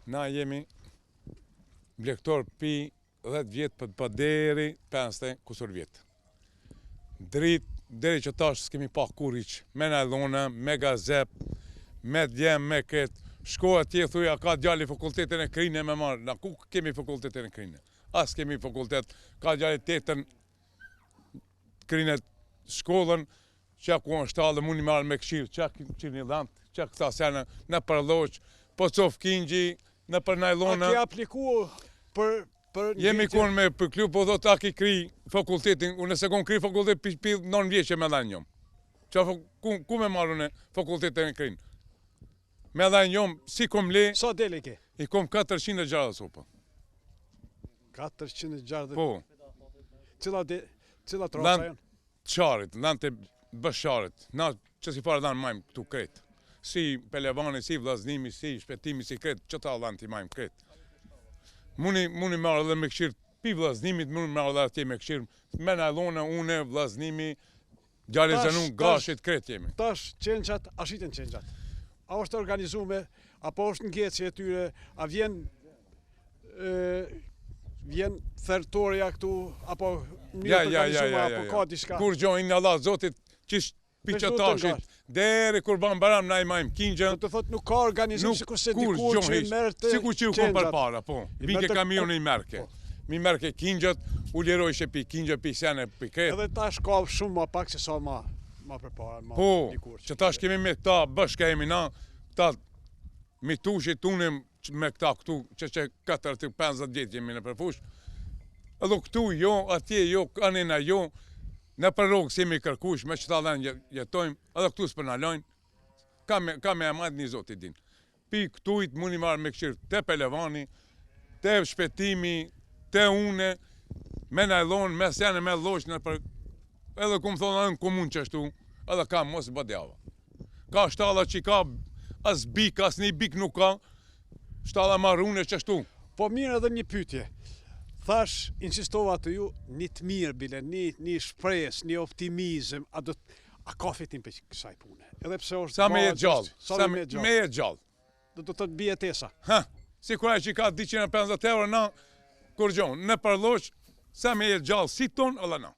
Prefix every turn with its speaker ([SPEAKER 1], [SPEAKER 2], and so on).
[SPEAKER 1] Na jemi blektor pi 10 vjetë për deri 50 kusur vjetë. Deri që tash s'kemi pa kuriq, me naylona, me gazep, me djem, me këtë. Shko atje thuja ka djali fakultetin e Krine me marrë. Na ku kemi fakultetin e Krine? As kemi fakultet. Ka djali tetën Krine shkollën, që ku në shtalë mundi marrë me këshirë, që këshirë një dhantë, që këta sene në përloq, po cof kingji, në për naylona.
[SPEAKER 2] A ke apliku për
[SPEAKER 1] Jemi konë me përklu, po do ta ki kri fakultetin, unë se konë kri fakultet për 9 vjeqe me dhe njëm. Ku me marru në fakultetin e Krinë? Me dhe njëm, si kom le...
[SPEAKER 2] Sa dele ke?
[SPEAKER 1] I kom 460 sopa.
[SPEAKER 2] 460?
[SPEAKER 1] Po.
[SPEAKER 2] Cila trosa janë?
[SPEAKER 1] Qarit, lanë të bësharit. Na që si farë dhanë majmë këtu kretë. Si pelevani, si vlaznimi, si shpetimi, si kretë, që ta lanë ti majmë kretë. Muni marrë dhe me këshirë, pi vlaznimit, muni marrë dhe atje me këshirë, me naylona, une, vlaznimi, gjali zanun, gashit, kretë jemi.
[SPEAKER 2] Tash qenqat, a shiten qenqat? A është organizume, apo është ngecje e tyre, a vjen thertoria këtu, apo një të organizume, apo ka diçka?
[SPEAKER 1] Kur gjojnë Allah Zotit, qish piqetashit, deri kur ban baram na i majmë kingjën.
[SPEAKER 2] Do të thot nuk ka organizim si kurse dikur që i merte qenqat.
[SPEAKER 1] Si ku që u kom për para, po. Vike kamioni i merke. Mi merke kingjët, u lirojshe pi kingjët, pi sene, pi kretë.
[SPEAKER 2] Edhe tash ka shumë ma pak se sa ma për para, ma
[SPEAKER 1] Po,
[SPEAKER 2] dikur.
[SPEAKER 1] që tash kemi me këta bëshka jemi na, këta mitushit unim me këta këtu, që 4-50 vjetë jemi në përfush. Edhe këtu jo, atje jo, anena jo, në për rogë si mi kërkush, me që ta dhenë jetojmë, edhe këtu s'për në lojnë, ka me amajt një zotit din. Pi këtujt mundi marrë me këshirë te pelevani, te shpetimi, te une, me najlonë, me sene, me loqë, edhe ku më thonë edhe në komunë qështu, edhe ka mos bëdjava. Ka shtalla që ka as bik, as një bik nuk ka, shtalla marrune qështu.
[SPEAKER 2] Po mirë edhe një pytje. Thash, insistova të ju, një të mirë bile, një shpres, një optimizm, a ka fitim për kësaj pune? Edhe pse është...
[SPEAKER 1] Sa me jetë gjallë, sa me jetë gjallë.
[SPEAKER 2] Do të të bje tesa.
[SPEAKER 1] Ha, si kuraj që ka 250 euro, na, kur gjonë, në përloq, sa me jetë gjallë si ton, edhe na.